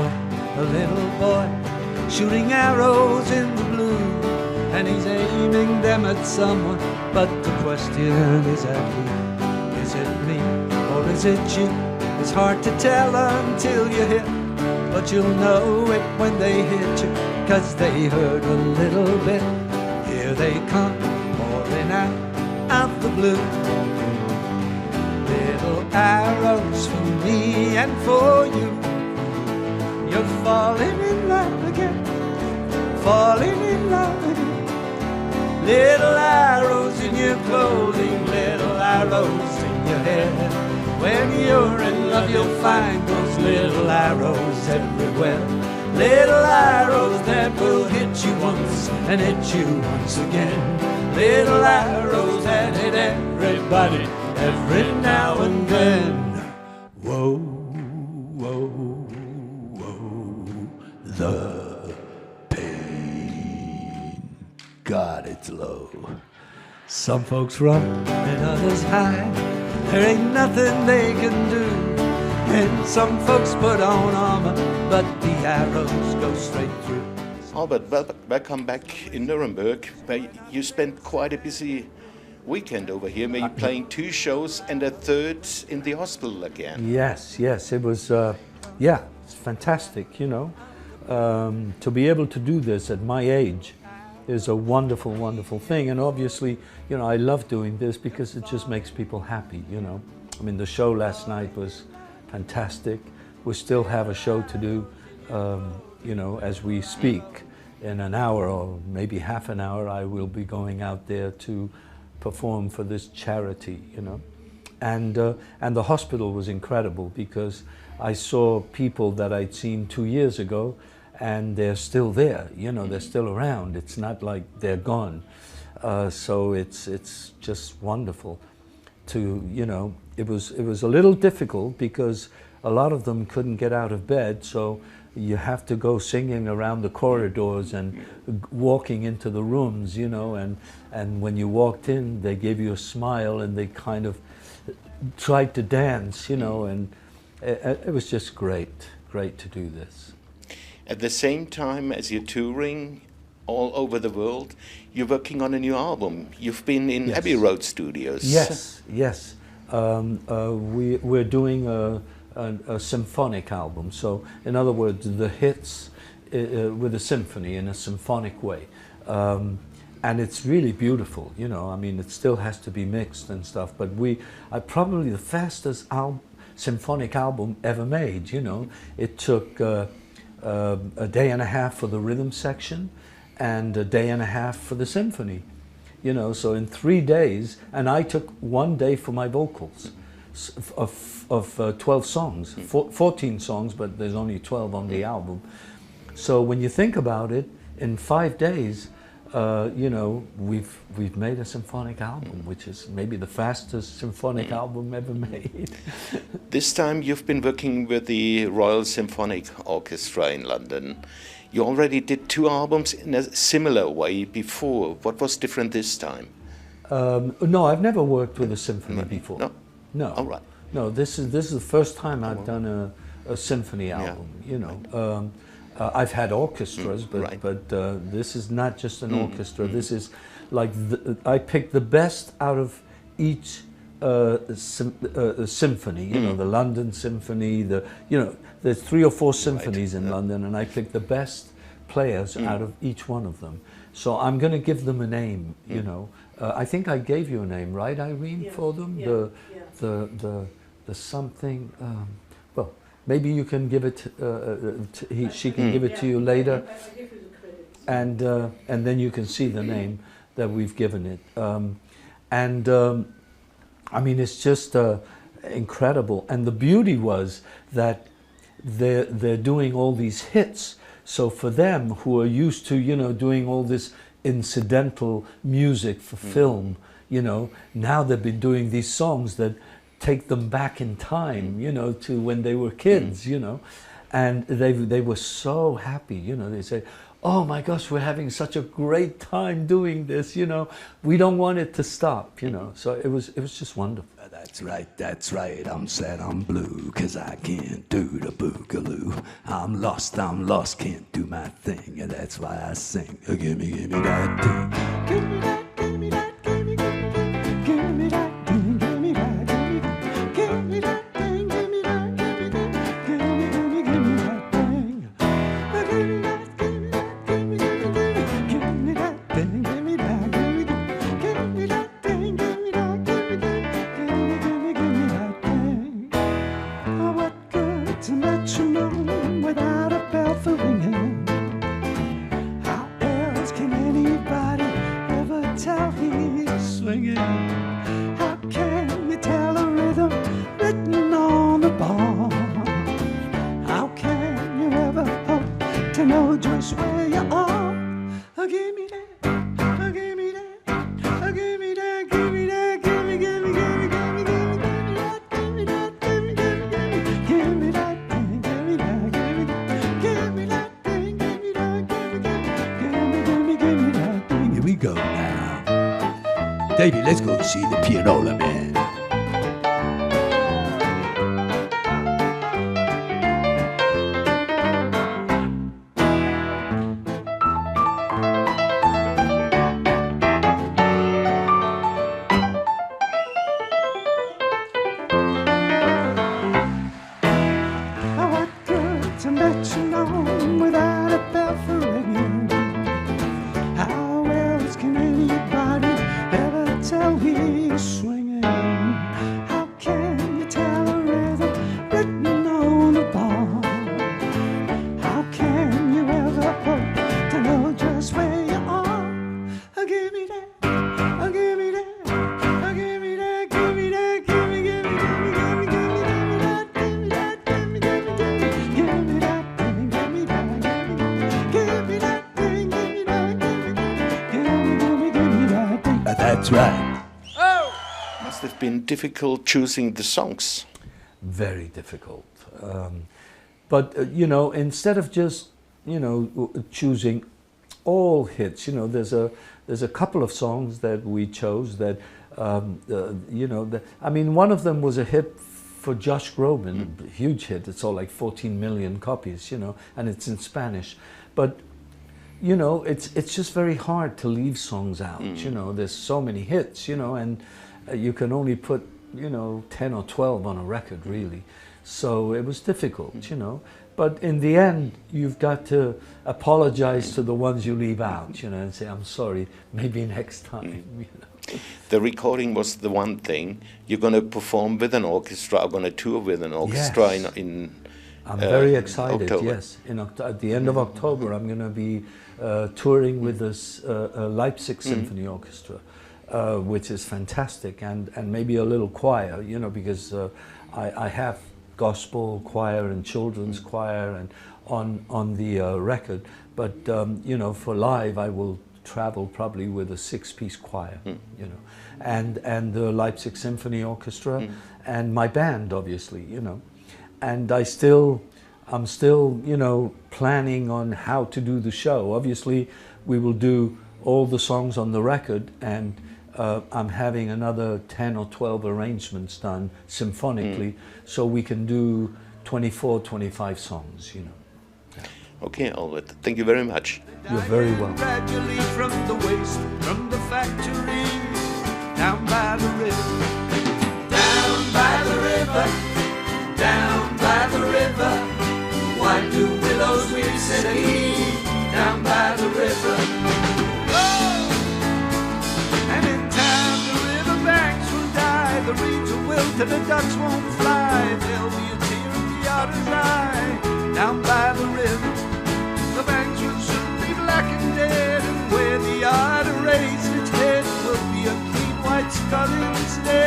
a little boy, shooting arrows in the blue, and he's aiming them at someone, but the question is at who? Is it me or is it you? It's hard to tell until you hit, but you'll know it when they hit you, 'cause they hurt a little bit. Here they come, pouring out of the blue. Little arrows for me and for you. You're falling in love again, falling in love again. Little arrows in your clothing, little arrows in your hair. When you're in love, you'll find those little arrows everywhere. Little arrows that will hit you once and hit you once again. Little arrows that hit everybody every now and then. Whoa, whoa, whoa, the pain. God, it's low. Some folks run and others hide. There ain't nothing they can do. And some folks put on armor, but the arrows go straight through. Albert, welcome back in Nuremberg, where you spent quite a busy weekend over here, maybe playing 2 shows and a third in the hospital again. Yes, it was, it's fantastic, you know. To be able to do this at my age is a wonderful, wonderful thing. And obviously, you know, I love doing this because it just makes people happy, you know. I mean, the show last night was fantastic. We still have a show to do, you know, as we speak. In an hour or maybe half an hour, I will be going out there to perform for this charity, you know. And the hospital was incredible because I saw people that I'd seen 2 years ago, and they're still there, you know, they're still around. It's not like they're gone. So it's just wonderful to, you know, it was a little difficult because a lot of them couldn't get out of bed, so you have to go singing around the corridors and walking into the rooms, you know, and when you walked in, they gave you a smile and they kind of tried to dance, you know, and it was just great to do this. At the same time as you're touring all over the world, you're working on a new album. You've been in Abbey Road Studios. Yes. We're doing a symphonic album. So, in other words, the hits with a symphony in a symphonic way. And it's really beautiful, you know. I mean, it still has to be mixed and stuff, but probably the fastest symphonic album ever made, you know. It took a day and a half for the rhythm section and a day and a half for the symphony, you know. So in 3 days, and I took 1 day for my vocals of 12 songs, 14 songs, but there's only 12 on the album. So when you think about it, in 5 days, you know, we've made a symphonic album, which is maybe the fastest symphonic album ever made. This time you've been working with the Royal Symphonic Orchestra in London. You already did 2 albums in a similar way before. What was different this time? No, I've never worked with a symphony before. No. All right. No, this is the first time I've done a symphony album, you know. I've had orchestras, but this is not just an orchestra. This is like I picked the best out of each symphony. You know, the London Symphony. There's 3 or 4 symphonies in London, and I picked the best players out of each one of them. So I'm going to give them a name. You know, I think I gave you a name, right, Irene, for them. The something. Well, maybe you can give it. She can give it to you later, and then you can see the name that we've given it. I mean, it's just incredible. And the beauty was that they're doing all these hits. So for them, who are used to, you know, doing all this incidental music for film, you know, now they've been doing these songs that take them back in time, you know, to when they were kids, you know, and they were so happy, you know. They say, oh my gosh, we're having such a great time doing this, you know. We don't want it to stop, you know. So it was just wonderful. That's right, I'm sad, I'm blue, 'cause I can't do the boogaloo. I'm lost, can't do my thing, and that's why I sing. Give me that thing. Give me that, give me that, give me that, give me that thing, give me that, give me that thing, give me that, give me that, give me that thing. Give me that, give me that, give me that, give me that, give me that thing, give me that, give me that, give me that thing, give me that, give me that. What good to metronome without a bell for ringing? How else can anybody ever tell he's swinging? How can you tell a rhythm written on the bar? How can you ever hope to know just where you are? Give me that, give me that, give me that, give me that, give me, give me, give me, give me, give me, give me that, give me that, give me, give me, give me that thing, give me that, give me, give me that thing, give me that, give me, give me, give me that thing. Here we go now. Davey, let's go see the pianola man. What good to metronome without a bell for ringing? How else can anybody ever tell he's swinging? How can you tell a rhythm written on the bar? How can you ever hope to know just where you are? Give me that, give me that, give me that, give me that, give me, give me, give me, give me, give me, give me that, give me that, give me, give me that, give me that thing, give me that, give me, give me, give me that thing. That's right. Must have been difficult choosing the songs. Very difficult. But, you know, instead of just, you know, choosing all hits, you know, there's a couple of songs that we chose that, you know, I mean, one of them was a hit for Josh Groban, a huge hit. It's all like 14 million copies, you know, and it's in Spanish. But, you know, it's just very hard to leave songs out, you know. There's so many hits, you know, and you can only put, you know, 10 or 12 on a record, really. So it was difficult, you know. But in the end, you've got to apologize to the ones you leave out, you know, and say, I'm sorry, maybe next time, you know. The recording was the one thing. You're going to perform with an orchestra, or going to tour with an orchestra in I'm very excited, October. yes. At the end of October, I'm going to be touring with this Leipzig Symphony Orchestra, which is fantastic, and maybe a little choir, you know, because I have gospel choir and children's choir and on the record, but you know, for live I will travel probably with a 6-piece choir, you know, and the Leipzig Symphony Orchestra and my band, obviously, you know, and I'm still, you know, planning on how to do the show. Obviously, we will do all the songs on the record, and I'm having another 10 or 12 arrangements done symphonically, so we can do 24, 25 songs, you know. Okay, Albert, thank you very much. You're very welcome. Gradually from the waste, from the factory, down by the river, down by the river, down by the river. Why do willows weep, said he, down by the river. Oh! And in time the river banks will die, the reeds will wilt and the ducks won't fly. There'll be a tear in the otter's eye, down by the river. The banks will soon be black and dead, and where the otter raised its head will be a clean white skull instead.